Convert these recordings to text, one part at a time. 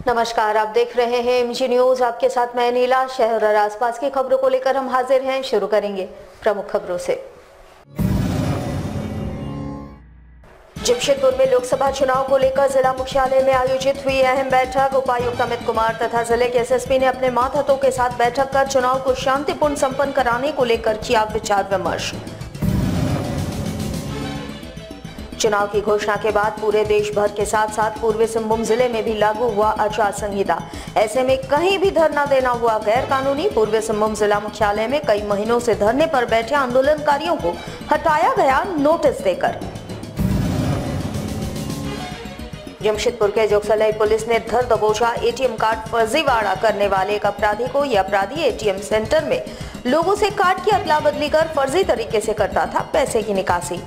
नमस्कार, आप देख रहे हैं एमजी न्यूज। आपके साथ मैं नीला। शहर और आसपास की खबरों को लेकर हम हाजिर हैं। शुरू करेंगे प्रमुख खबरों से। जमशेदपुर में लोकसभा चुनाव को लेकर जिला मुख्यालय में आयोजित हुई अहम बैठक। उपायुक्त अमित कुमार तथा जिले के एसएसपी ने अपने मातहतों के साथ बैठक कर चुनाव को शांतिपूर्ण संपन्न कराने को लेकर किया विचार विमर्श। चुनाव की घोषणा के बाद पूरे देश भर के साथ साथ पूर्वी सिंहभूम जिले में भी लागू हुआ आचार संहिता। ऐसे में कहीं भी धरना देना हुआ गैर कानूनी। पूर्वी सिंहभूम जिला मुख्यालय में कई महीनों से धरने पर बैठे आंदोलनकारियों को हटाया गया नोटिस देकर। जमशेदपुर के जोगसलाई पुलिस ने धर दबोचा एटीएम कार्ड फर्जीवाड़ा करने वाले एक अपराधी को। यह अपराधी एटीएम सेंटर में लोगों से कार्ड की अदला बदली कर फर्जी तरीके से करता था पैसे की निकासी।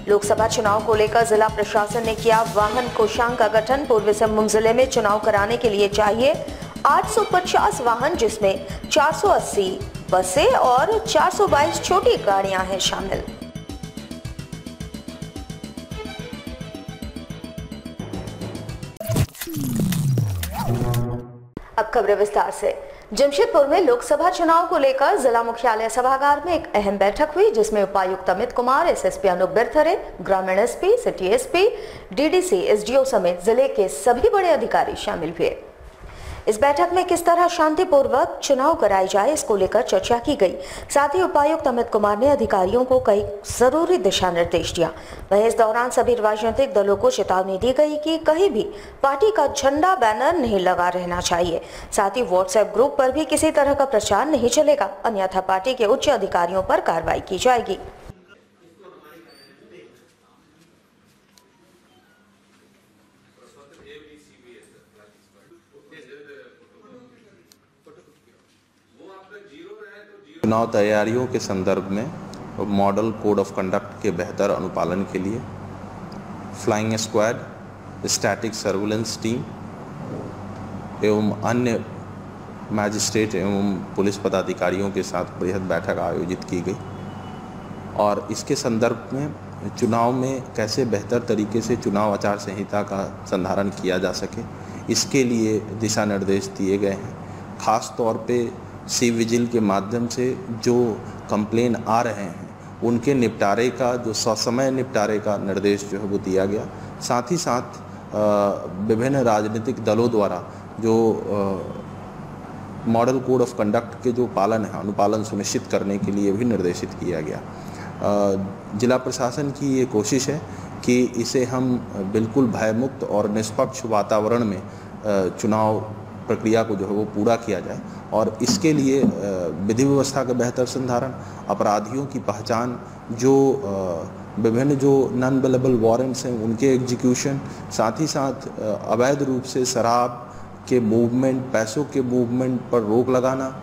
लोकसभा चुनाव को लेकर जिला प्रशासन ने किया वाहन कोषांग का गठन। पूर्वी सिंहभूम जिले में चुनाव कराने के लिए चाहिए 850 वाहन, जिसमें 480 बसें और 422 छोटी गाड़ियां हैं शामिल। अब खबरें विस्तार से। जमशेदपुर में लोकसभा चुनाव को लेकर जिला मुख्यालय सभागार में एक अहम बैठक हुई, जिसमें उपायुक्त अमित कुमार, एसएसपी अनूप बिरथरे, ग्रामीण SP, city SP, DDC, SDO समेत जिले के सभी बड़े अधिकारी शामिल हुए। इस बैठक में किस तरह शांतिपूर्वक चुनाव कराई जाए, इसको लेकर चर्चा की गई। साथ ही उपायुक्त अमित कुमार ने अधिकारियों को कई जरूरी दिशा निर्देश दिया। वहीं इस दौरान सभी राजनीतिक दलों को चेतावनी दी गई कि कहीं भी पार्टी का झंडा, बैनर नहीं लगा रहना चाहिए। साथ ही व्हाट्सएप ग्रुप पर भी किसी तरह का प्रचार नहीं चलेगा, अन्यथा पार्टी के उच्च अधिकारियों पर कार्रवाई की जाएगी। चुनाव तैयारियों के संदर्भ में मॉडल कोड ऑफ कंडक्ट के बेहतर अनुपालन के लिए flying squad, static surveillance team एवं अन्य मैजिस्ट्रेट एवं पुलिस पदाधिकारियों के साथ बृहद बैठक आयोजित की गई और इसके संदर्भ में चुनाव में कैसे बेहतर तरीके से चुनाव आचार संहिता का संधारण किया जा सके, इसके लिए दिशा निर्देश दिए गए हैं। खास तौर पे सी विजिल के माध्यम से जो कंप्लेन आ रहे हैं उनके निपटारे का, जो ससमय निपटारे का निर्देश जो है वो दिया गया। साथ ही साथ विभिन्न राजनीतिक दलों द्वारा जो मॉडल कोड ऑफ कंडक्ट के जो पालन है, अनुपालन सुनिश्चित करने के लिए भी निर्देशित किया गया। जिला प्रशासन की ये कोशिश है कि इसे हम बिल्कुल भयमुक्त और निष्पक्ष वातावरण में चुनाव प्रक्रिया को जो है वो पूरा किया जाए और इसके लिए विधि व्यवस्था का बेहतर संधारण, अपराधियों की पहचान, जो विभिन्न जो नॉन बेलेबल वारंट्स हैं उनके एग्जीक्यूशन, साथ ही साथ अवैध रूप से शराब के मूवमेंट, पैसों के मूवमेंट पर रोक लगाना।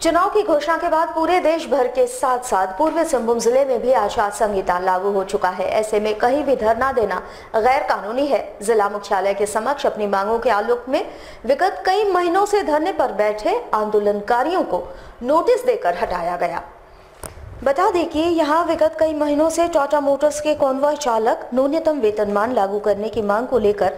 चुनाव की घोषणा के बाद पूरे देश भर के साथ साथ पूर्वी सिंहभूम जिले में भी आचार संहिता लागू हो चुका है। ऐसे में कहीं भी धरना देना गैर कानूनी है। जिला मुख्यालय के समक्ष अपनी मांगों के आलोक में विगत कई महीनों से धरने पर बैठे आंदोलनकारियों को नोटिस देकर हटाया गया। बता दें कि यहाँ विगत कई महीनों से टाटा मोटर्स के कॉन्वॉय चालक न्यूनतम वेतनमान लागू करने की मांग को लेकर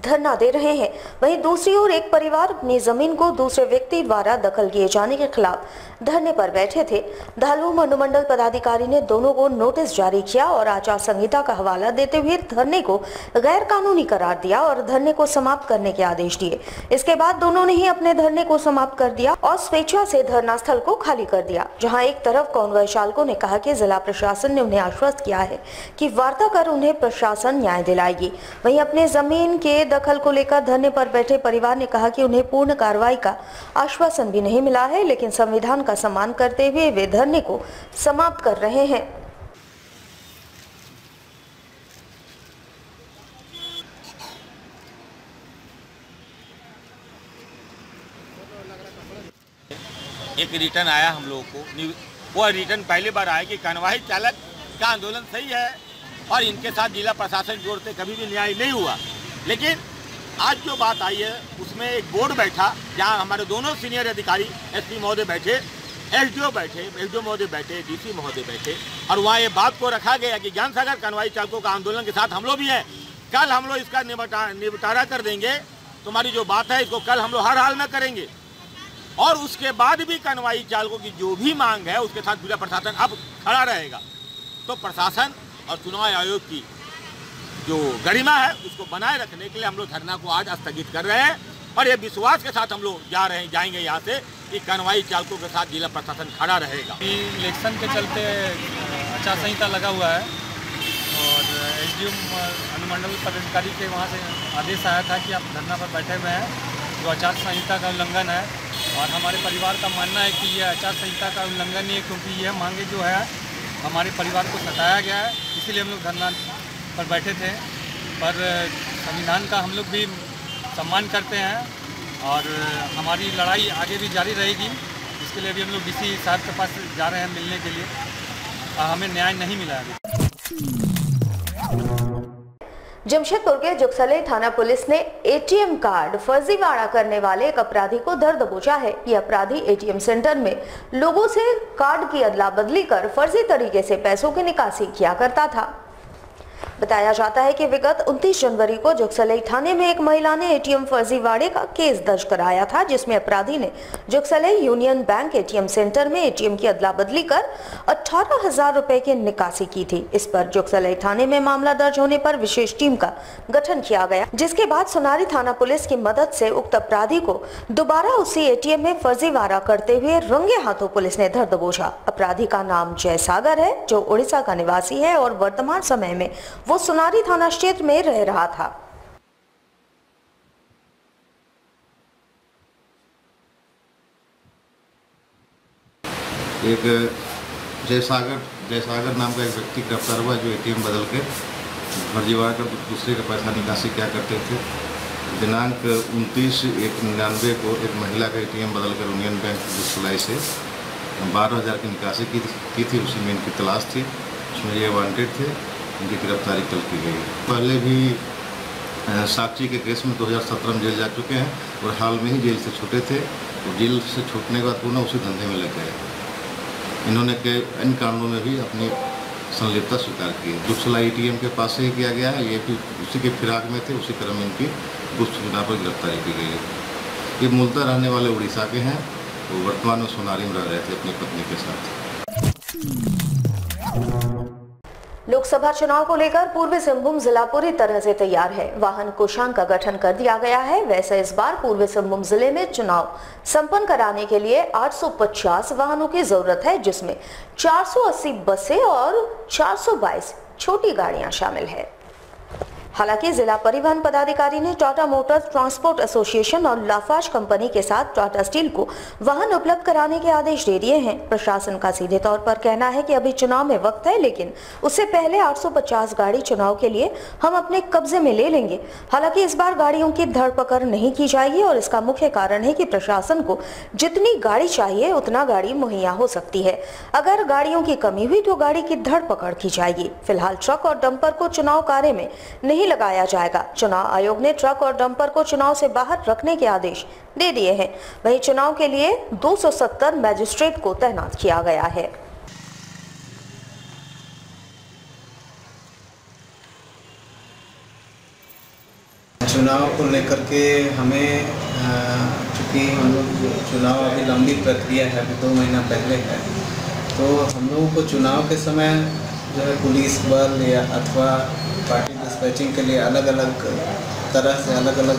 धरना दे रहे हैं। वहीं दूसरी ओर एक परिवार अपनी जमीन को दूसरे व्यक्ति द्वारा दखल किए जाने के खिलाफ धरने पर बैठे थे। धालूम अनुमंडल पदाधिकारी ने दोनों को नोटिस जारी किया और आचार संहिता का हवाला देते हुए धरने को गैर कानूनी करार दिया और धरने को समाप्त करने के आदेश दिए। इसके बाद दोनों ने ही अपने धरने को समाप्त कर दिया और स्वेच्छा से धरना स्थल को खाली कर दिया। जहाँ एक तरफ कॉन्वॉय चालकों ने कहा कि जिला प्रशासन ने उन्हें आश्वस्त किया है कि वार्ता कर उन्हें प्रशासन न्याय दिलाएगी, वहीं अपने जमीन के दखल को लेकर धरने पर बैठे परिवार ने कहा कि उन्हें पूर्ण कार्रवाई का आश्वासन भी नहीं मिला है, लेकिन संविधान का सम्मान करते हुए वे धरने को समाप्त कर रहे हैं। एक रिटर्न आया हम लोगों को, वो रिटर्न पहली बार आया कि कॉन्वॉय चालक का आंदोलन सही है और इनके साथ जिला प्रशासन की ओर से कभी भी न्याय नहीं हुआ। लेकिन आज जो बात आई है उसमें एक बोर्ड बैठा जहां हमारे दोनों सीनियर अधिकारी एसपी महोदय बैठे एसडीओ बैठे, एसडीओ महोदय बैठे, डीसी महोदय बैठे और वहाँ ये बात को रखा गया कि ज्ञान सागर कनवाई चालकों का आंदोलन के साथ हम लोग भी हैं, कल हम लोग इसका निपटारा कर देंगे, तुम्हारी जो बात है इसको कल हम लोग हर हाल में करेंगे। और उसके बाद भी कनवाई चालकों की जो भी मांग है उसके साथ जिला प्रशासन अब खड़ा रहेगा। तो प्रशासन और चुनाव आयोग की जो गरिमा है उसको बनाए रखने के लिए हम लोग धरना को आज स्थगित कर रहे हैं और ये विश्वास के साथ हम लोग जाएंगे यहाँ से कि कनवाई चालकों के साथ जिला प्रशासन खड़ा रहेगा। इलेक्शन के चलते आचार संहिता लगा हुआ है और एसडीएम अनुमंडल पदाधिकारी के वहाँ से आदेश आया था कि आप धरना पर बैठे हुए हैं, जो आचार संहिता का उल्लंघन है। और हमारे परिवार का मानना है कि यह आचार संहिता का उल्लंघन नहीं है, क्योंकि यह मांगे जो है हमारे परिवार को सताया गया है, इसीलिए हम लोग धरना पर बैठे थे। पर संविधान का हम लोग भी सम्मान करते हैं और हमारी लड़ाई आगे भी जारी रहेगी। इसके लिए भी हम लोग डीसी साहब के पास जा रहे हैं मिलने के लिए, हमें न्याय नहीं मिला है। जमशेदपुर के जुगसलई थाना पुलिस ने एटीएम कार्ड फर्जीवाड़ा करने वाले एक अपराधी को धर दबोचा है। यह अपराधी एटीएम सेंटर में लोगों से कार्ड की अदला बदली कर फर्जी तरीके से पैसों की निकासी किया करता था। बताया जाता है कि विगत 29 जनवरी को जुगसलई थाने में एक महिला ने एटीएम फर्जीवाड़े का केस दर्ज कराया था, जिसमें अपराधी ने जुगसलई यूनियन बैंक एटीएम सेंटर में एटीएम की अदला बदली कर 18,000 रुपए की निकासी की थी। इस पर जुगसलई थाने में मामला दर्ज होने पर विशेष टीम का गठन किया गया, जिसके बाद सोनारी थाना पुलिस की मदद से उक्त अपराधी को दोबारा उसी एटीएम में फर्जीवाड़ा करते हुए रंगे हाथों पुलिस ने धर दबोचा। अपराधी का नाम जय सागर है, जो उड़ीसा का निवासी है और वर्तमान समय में वो सोनारी थाना क्षेत्र में रह रहा था। एक जय सागर नाम का एक व्यक्ति गिरफ्तार हुआ, जो एटीएम बदल के फर्जीवाड़ा कर दूसरे का पैसा निकासी क्या करते थे। दिनांक 29/1/99 को एक महिला का एटीएम बदलकर यूनियन बैंक जुगसलई से 12,000 की निकासी की थी। उसी में इनकी तलाश थी, उसमें ये वांटेड थे, इनकी गिरफ्तारी कल की गई। पहले भी साक्षी के केस में 2017 में जेल जा चुके हैं और हाल में ही जेल से छूटे थे। और जेल से छूटने के बाद पुनः उसी धंधे में लग गए। इन्होंने इन कांडों में भी अपनी संलिप्तता स्वीकार की है। जुगसलई एटीएम के पास से ही किया गया है, ये भी उसी के फिराक में थे, उसी क्रम में इनकी गुप्त सूचना पर गिरफ्तारी की गई है। ये मूलतः रहने वाले उड़ीसा के हैं, वो वर्तमान में सोनारी में रह रहे थे अपनी पत्नी के साथ। लोकसभा चुनाव को लेकर पूर्वी सिंहभूम जिला पूरी तरह से तैयार है। वाहन कोषांग का गठन कर दिया गया है। वैसे इस बार पूर्वी सिंहभूम जिले में चुनाव संपन्न कराने के लिए 850 वाहनों की जरूरत है, जिसमें 480 बसें और 422 छोटी गाड़ियां शामिल है। हालांकि जिला परिवहन पदाधिकारी ने टाटा मोटर्स ट्रांसपोर्ट एसोसिएशन और लाफार्ज कंपनी के साथ टाटा स्टील को वाहन उपलब्ध कराने के आदेश दे दिए हैं। प्रशासन का सीधे तौर पर कहना है कि अभी चुनाव में वक्त है, लेकिन उससे पहले 850 गाड़ी चुनाव के लिए हम अपने कब्जे में ले लेंगे। हालांकि इस बार गाड़ियों की धरपकड़ नहीं की जाएगी और इसका मुख्य कारण है कि प्रशासन को जितनी गाड़ी चाहिए उतना गाड़ी मुहैया हो सकती है। अगर गाड़ियों की कमी हुई तो गाड़ी की धरपकड़ की जाएगी। फिलहाल ट्रक और डंपर को चुनाव कार्य में नहीं लगाया जाएगा। चुनाव आयोग ने ट्रक और डंपर को चुनाव से बाहर रखने के आदेश दे दिए हैं। वहीं चुनाव के लिए 270 मैजिस्ट्रेट को तैनात किया गया है। चुनाव को लेकर के हमें चूँकि हम लोग चुनाव अभी लंबी प्रक्रिया है, अभी 2 महीना पहले है, तो हम लोगों को चुनाव के समय जो है पुलिस बल या अथवा पार्टी डिस्पैचिंग के लिए अलग अलग तरह से अलग अलग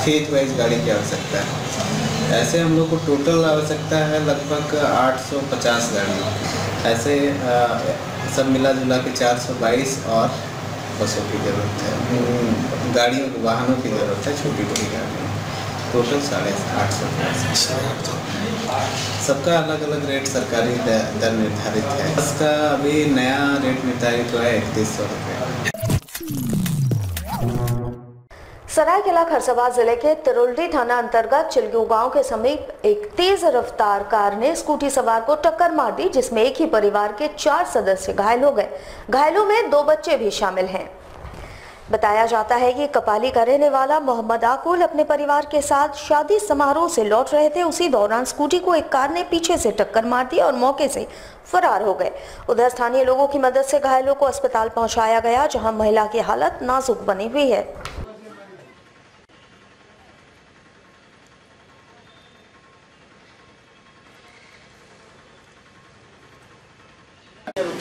फेज वाइज गाड़ी की आवश्यकता है। ऐसे हम लोग को टोटल आवश्यकता है लगभग 850 गाड़ी। ऐसे सब मिला जुला के 422 और बसों की ज़रूरत है, गाड़ियों वाहनों की ज़रूरत है, छोटी बड़ी गाड़ियों। टोटल 850। सबका अलग अलग रेट सरकारी दर निर्धारित है। इसका अभी नया रेट निर्धारित हुआ है 3100 रुपये। सरायकेला खरसावां जिले के तिरुल्डी थाना अंतर्गत चिलगू गांव के समीप एक तेज रफ्तार कार ने स्कूटी सवार को टक्कर मार दी, जिसमें एक ही परिवार के 4 सदस्य घायल हो गए। घायलों में 2 बच्चे भी शामिल हैं। बताया जाता है कि कपाली का रहने वाला मोहम्मद आकुल अपने परिवार के साथ शादी समारोह से लौट रहे थे। उसी दौरान स्कूटी को एक कार ने पीछे से टक्कर मार दी और मौके से फरार हो गए। उधर स्थानीय लोगों की मदद से घायलों को अस्पताल पहुंचाया गया, जहां महिला की हालत नाजुक बनी हुई है।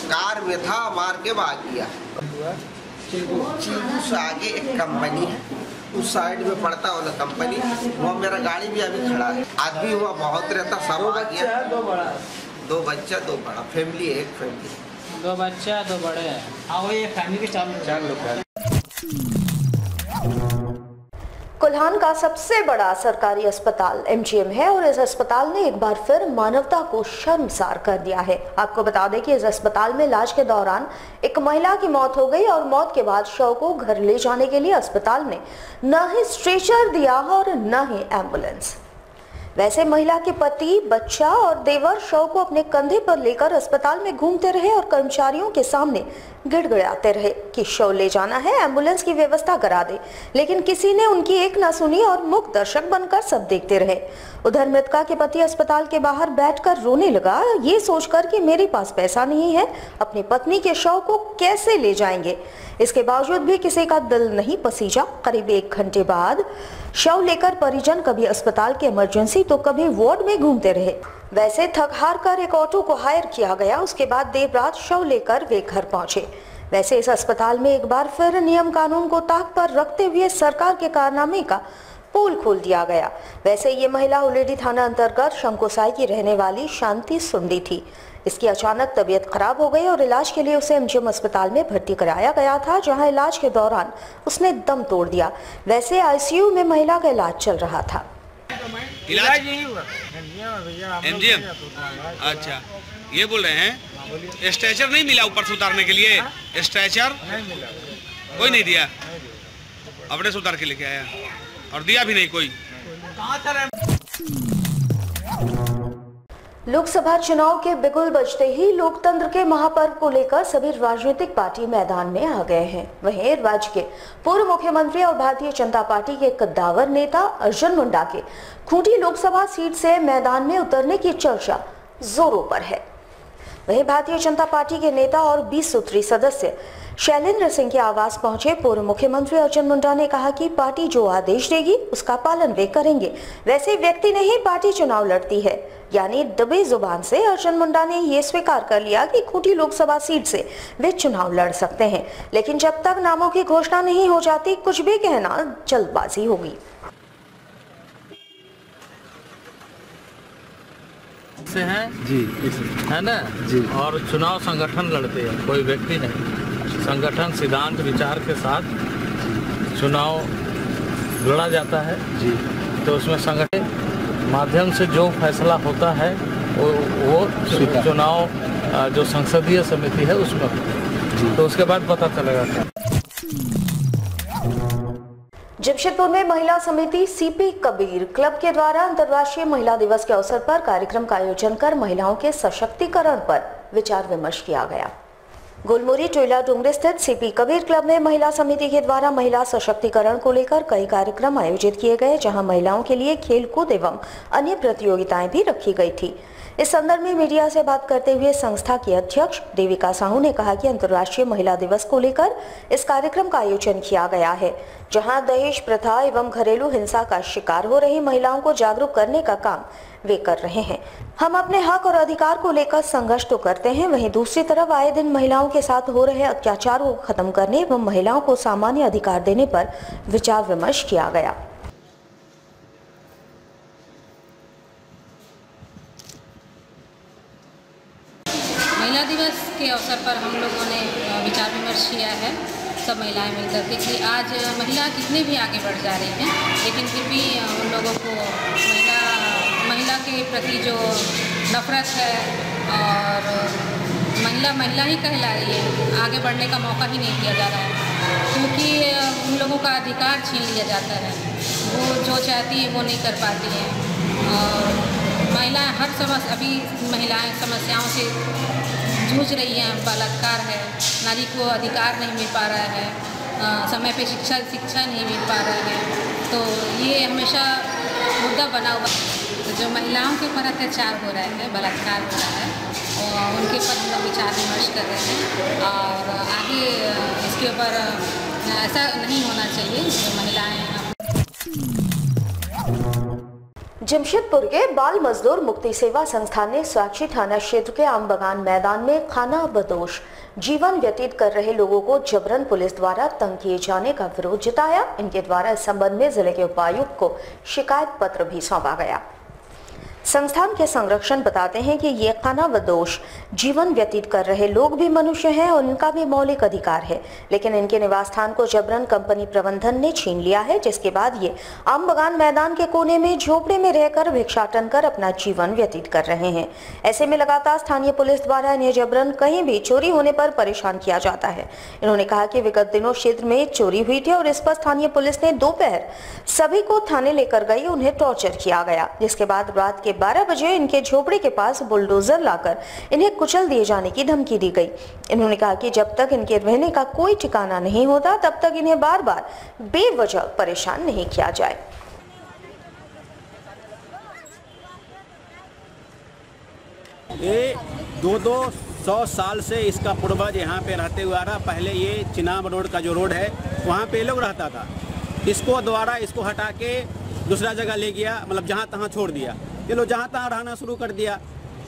कार में था, मार के भाग गया। चीबू से आगे एक कंपनी है, उस साइड में पड़ता है कंपनी, वो मेरा गाड़ी भी अभी खड़ा है। आदमी हुआ बहुत रहता, सब आ गया। दो बच्चा दो बड़ा, फैमिली है, एक फैमिली, 2 बच्चा 2 बड़े हैं। हाँ वही फैमिली के 4 लोग। कोल्हान का सबसे बड़ा सरकारी अस्पताल एमजीएम है और इस अस्पताल ने एक बार फिर मानवता को शर्मसार कर दिया है। आपको बता दें कि इस अस्पताल में इलाज के दौरान एक महिला की मौत हो गई और मौत के बाद शव को घर ले जाने के लिए अस्पताल ने न ही स्ट्रेचर दिया और न ही एम्बुलेंस। वैसे महिला के पति, बच्चा और देवर शव को अपने कंधे पर लेकर अस्पताल में घूमते रहे और कर्मचारियों के सामने गिड़गिड़ाते रहे कि शव ले जाना है, एम्बुलेंस की व्यवस्था करा दे, लेकिन किसी ने उनकी एक न सुनी और मूक दर्शक बनकर सब देखते रहे। उधर मृतका के पति अस्पताल के बाहर बैठकर रोने लगा, ये सोचकर कि मेरे पास पैसा नहीं है, अपनी पत्नी के शव को कैसे ले जाएंगे। इसके बावजूद भी किसी का दिल नहीं पसीजा। करीब 1 घंटे बाद शव लेकर परिजन कभी अस्पताल के इमरजेंसी तो कभी वार्ड में घूमते रहे। वैसे थक हार कर एक ऑटो को हायर किया गया। उसके बाद देर रात शव लेकर वे घर पहुंचे। वैसे इस अस्पताल में एक बार फिर नियम कानून को ताक पर रखते हुए सरकार के कारनामे का पोल खोल दिया गया। वैसे ये महिला उलेडी थाना अंतर्गत शंकोसाई की रहने वाली शांति सुंडी थी। इसकी अचानक तबीयत खराब हो गई और इलाज के लिए उसे एमजीएम अस्पताल में भर्ती कराया गया था, जहां इलाज के दौरान उसने दम तोड़ दिया। वैसे आईसीयू में महिला का इलाज चल रहा था। इलाज यही हुआ एमजीएम। अच्छा, ये बोल रहे हैं स्ट्रेचर नहीं मिला ऊपर से उतारने के लिए? स्ट्रेचर नहीं मिला, कोई नहीं दिया, अपने से उतार के लेके आया और दिया भी नहीं कोई। लोकसभा चुनाव के बिगुल बजते ही लोकतंत्र के महापर्व को लेकर सभी राजनीतिक पार्टी मैदान में आ गए हैं। वहीं राज्य के पूर्व मुख्यमंत्री और भारतीय जनता पार्टी के कद्दावर नेता अर्जुन मुंडा के खूंटी लोकसभा सीट से मैदान में उतरने की चर्चा जोरों पर है। वहीं भारतीय जनता पार्टी के नेता और 20 सूत्री सदस्य शैलेंद्र सिंह के आवास पहुंचे पूर्व मुख्यमंत्री अर्जुन मुंडा ने कहा कि पार्टी जो आदेश देगी उसका पालन वे करेंगे। वैसे व्यक्ति नहीं, पार्टी चुनाव लड़ती है। यानी दबे जुबान से अर्जुन मुंडा ने ये स्वीकार कर लिया कि खूंटी लोकसभा सीट से वे चुनाव लड़ सकते हैं, लेकिन जब तक नामों की घोषणा नहीं हो जाती कुछ भी कहना जल्दबाजी होगी। से हैं जी, है ना जी। और चुनाव संगठन लड़ते हैं, कोई व्यक्ति नहीं। संगठन सिद्धांत विचार के साथ चुनाव लड़ा जाता है जी। तो उसमें संगठन माध्यम से जो फैसला होता है वो चुनाव जो संसदीय समिति है उसमें जी। तो उसके बाद पता चलेगा। जमशेदपुर में महिला समिति सीपी कबीर क्लब के द्वारा अंतर्राष्ट्रीय महिला दिवस के अवसर पर कार्यक्रम का आयोजन कर महिलाओं के सशक्तिकरण पर विचार विमर्श किया गया। गोलमुरी टोयला डूंगरी स्थित सीपी कबीर क्लब में महिला समिति के द्वारा महिला सशक्तिकरण को लेकर कई कार्यक्रम आयोजित किए गए, जहां महिलाओं के लिए खेलकूद एवं अन्य प्रतियोगिताएं भी रखी गई थी। इस संदर्भ में मीडिया से बात करते हुए संस्था की अध्यक्ष देविका साहू ने कहा कि अंतर्राष्ट्रीय महिला दिवस को लेकर इस कार्यक्रम का आयोजन किया गया है, जहां दहेज प्रथा एवं घरेलू हिंसा का शिकार हो रही महिलाओं को जागरूक करने का काम वे कर रहे हैं। हम अपने हक और अधिकार को लेकर संघर्ष तो करते हैं, वहीं दूसरी तरफ आए दिन महिलाओं के साथ हो रहे अत्याचार को खत्म करने एवं महिलाओं को सामान्य अधिकार देने पर विचार विमर्श किया गया। महिला दिवस के अवसर पर हम लोगों ने विचार विमर्श किया है, सब महिलाएं मिलकर के, कि आज महिला कितने भी आगे बढ़ जा रही हैं, लेकिन फिर भी उन लोगों को महिला के प्रति जो नफरत है और महिला ही कहला रही है, आगे बढ़ने का मौका ही नहीं दिया जा रहा है, क्योंकि उन लोगों का अधिकार छीन लिया जाता है। वो जो चाहती है वो नहीं कर पाती हैं और महिलाएं अभी महिलाएं समस्याओं से जूझ रही हैं। बलात्कार है, नारी को अधिकार नहीं मिल पा रहा है समय पे शिक्षा नहीं मिल पा रहा है। तो ये हमेशा मुद्दा बना हुआ। तो जो महिलाओं के ऊपर अत्याचार हो रहा है, बलात्कार हो रहा है, और उनके ऊपर हम लोग विचार विमर्श कर रहे हैं और आगे इसके ऊपर ऐसा नहीं होना चाहिए जो महिलाएं। जमशेदपुर के बाल मजदूर मुक्ति सेवा संस्थान ने स्वाक्षी थाना क्षेत्र के आम बगान मैदान में खाना बदोश जीवन व्यतीत कर रहे लोगों को जबरन पुलिस द्वारा तंग किए जाने का विरोध जताया। इनके द्वारा इस संबंध में जिले के उपायुक्त को शिकायत पत्र भी सौंपा गया। संस्थान के संरक्षण बताते हैं कि ये खानाबदोश जीवन व्यतीत कर रहे लोग भी मनुष्य हैं और इनका भी मौलिक अधिकार है, लेकिन इनके निवास स्थान को जबरन कंपनी प्रबंधन ने छीन लिया है, जिसके बाद ये आम बगान मैदान के कोने में झोपड़े में रहकर भिक्षाटन कर अपना जीवन व्यतीत कर रहे हैं। ऐसे में लगातार स्थानीय पुलिस द्वारा इन्हें जबरन कहीं भी चोरी होने पर परेशान किया जाता है। इन्होंने कहा कि विगत दिनों क्षेत्र में चोरी हुई थी और इस पर स्थानीय पुलिस ने दोपहर सभी को थाने लेकर गई, उन्हें टॉर्चर किया गया, जिसके बाद रात के 12 बजे इनके झोपड़े के पास बुलडोजर लाकर इन्हें कुचल दिए जाने की धमकी दी गई। इन्होंने कहा कि जब तक इनके रहने का कोई ठिकाना नहीं होता तब तक इन्हें बार बार बेवजह परेशान नहीं किया जाए। ये 200 साल से इसका पूर्वज यहाँ पे रहते हुआ रहा। पहले ये चिनाब रोड का जो रोड है वहाँ पे लोग रहता था। इसको द्वारा इसको हटा के दूसरा जगह ले गया, मतलब जहाँ तहाँ छोड़ दिया। ये लोग जहाँ तहाँ रहना शुरू कर दिया,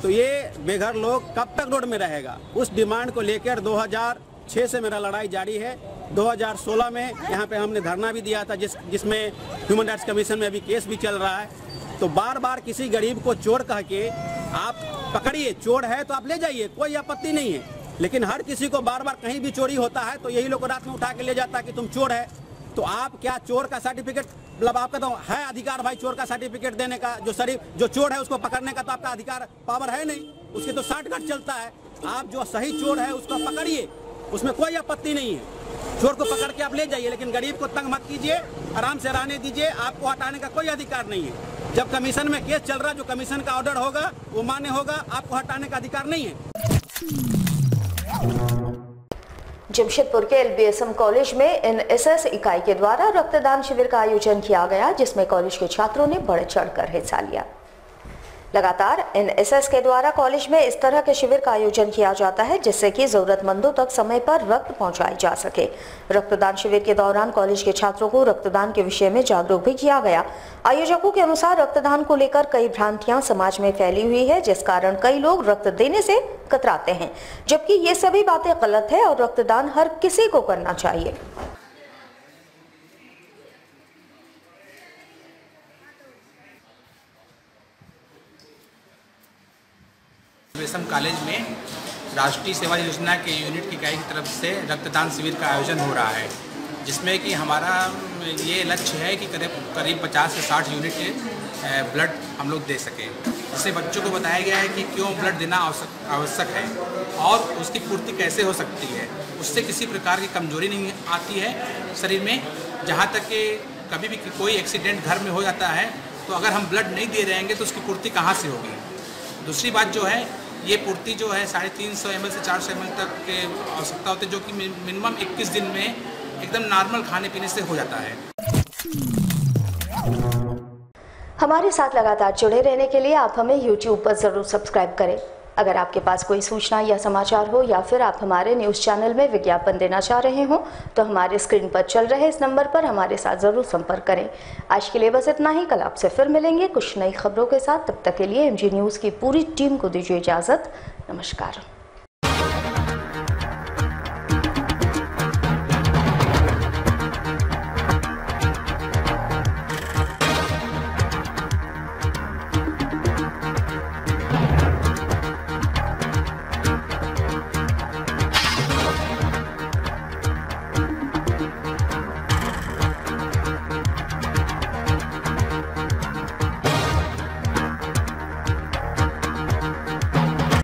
तो ये बेघर लोग कब तक रोड में रहेगा। उस डिमांड को लेकर 2006 से मेरा लड़ाई जारी है। 2016 में यहाँ पे हमने धरना भी दिया था, जिसमें ह्यूमन राइट्स कमीशन में अभी केस भी चल रहा है। तो बार बार किसी गरीब को चोर कह के आप पकड़िए, चोर है तो आप ले जाइए, कोई आपत्ति नहीं है, लेकिन हर किसी को बार बार कहीं भी चोरी होता है तो यही लोग रात में उठा के ले जाता है कि तुम चोर है। तो आप क्या चोर का सर्टिफिकेट, मतलब आपका तो है अधिकार भाई चोर का सर्टिफिकेट देने का, जो चोर है उसको पकड़ने का तो आपका अधिकार पावर है नहीं, उसके तो शॉर्टकट चलता है। आप जो सही चोर है उसको पकड़िए, उसमें कोई आपत्ति नहीं है, चोर को पकड़ के आप ले जाइए, लेकिन गरीब को तंग मत कीजिए, आराम से रहने दीजिए। आपको हटाने का कोई अधिकार नहीं है। जब कमीशन में केस चल रहा, जो कमीशन का ऑर्डर होगा वो मान्य होगा, आपको हटाने का अधिकार नहीं है। जमशेदपुर के एलबीएसएम कॉलेज में एनएसएस इकाई के द्वारा रक्तदान शिविर का आयोजन किया गया, जिसमें कॉलेज के छात्रों ने बढ़ चढ़कर हिस्सा लिया। लगातार एनएसएस के द्वारा कॉलेज में इस तरह के शिविर का आयोजन किया जाता है, जिससे कि जरूरतमंदों तक समय पर रक्त पहुंचाई जा सके। रक्तदान शिविर के दौरान कॉलेज के छात्रों को रक्तदान के विषय में जागरूक भी किया गया। आयोजकों के अनुसार रक्तदान को लेकर कई भ्रांतियां समाज में फैली हुई है, जिस कारण कई लोग रक्त देने से कतराते हैं, जबकि ये सभी बातें गलत है और रक्तदान हर किसी को करना चाहिए। एलबीएसएम कॉलेज में राष्ट्रीय सेवा योजना के यूनिट की इकाई की तरफ से रक्तदान शिविर का आयोजन हो रहा है, जिसमें कि हमारा ये लक्ष्य है कि करीब 50 से 60 यूनिट ब्लड हम लोग दे सकें। इससे बच्चों को बताया गया है कि क्यों ब्लड देना आवश्यक है और उसकी पूर्ति कैसे हो सकती है। उससे किसी प्रकार की कमजोरी नहीं आती है शरीर में। जहाँ तक कि कभी भी कोई एक्सीडेंट घर में हो जाता है तो अगर हम ब्लड नहीं दे रहेंगे तो उसकी पूर्ति कहाँ से होगी। दूसरी बात जो है, ये पूर्ति जो है 350 ml से 400 ml तक के आवश्यकता होती है, जो कि मिनिमम 21 दिन में एकदम नॉर्मल खाने पीने से हो जाता है। हमारे साथ लगातार जुड़े रहने के लिए आप हमें YouTube पर जरूर सब्सक्राइब करें। अगर आपके पास कोई सूचना या समाचार हो या फिर आप हमारे न्यूज़ चैनल में विज्ञापन देना चाह रहे हो तो हमारे स्क्रीन पर चल रहे इस नंबर पर हमारे साथ ज़रूर संपर्क करें। आज के लिए बस इतना ही। कल आपसे फिर मिलेंगे कुछ नई खबरों के साथ। तब तक के लिए MG न्यूज़ की पूरी टीम को दीजिए इजाज़त। नमस्कार।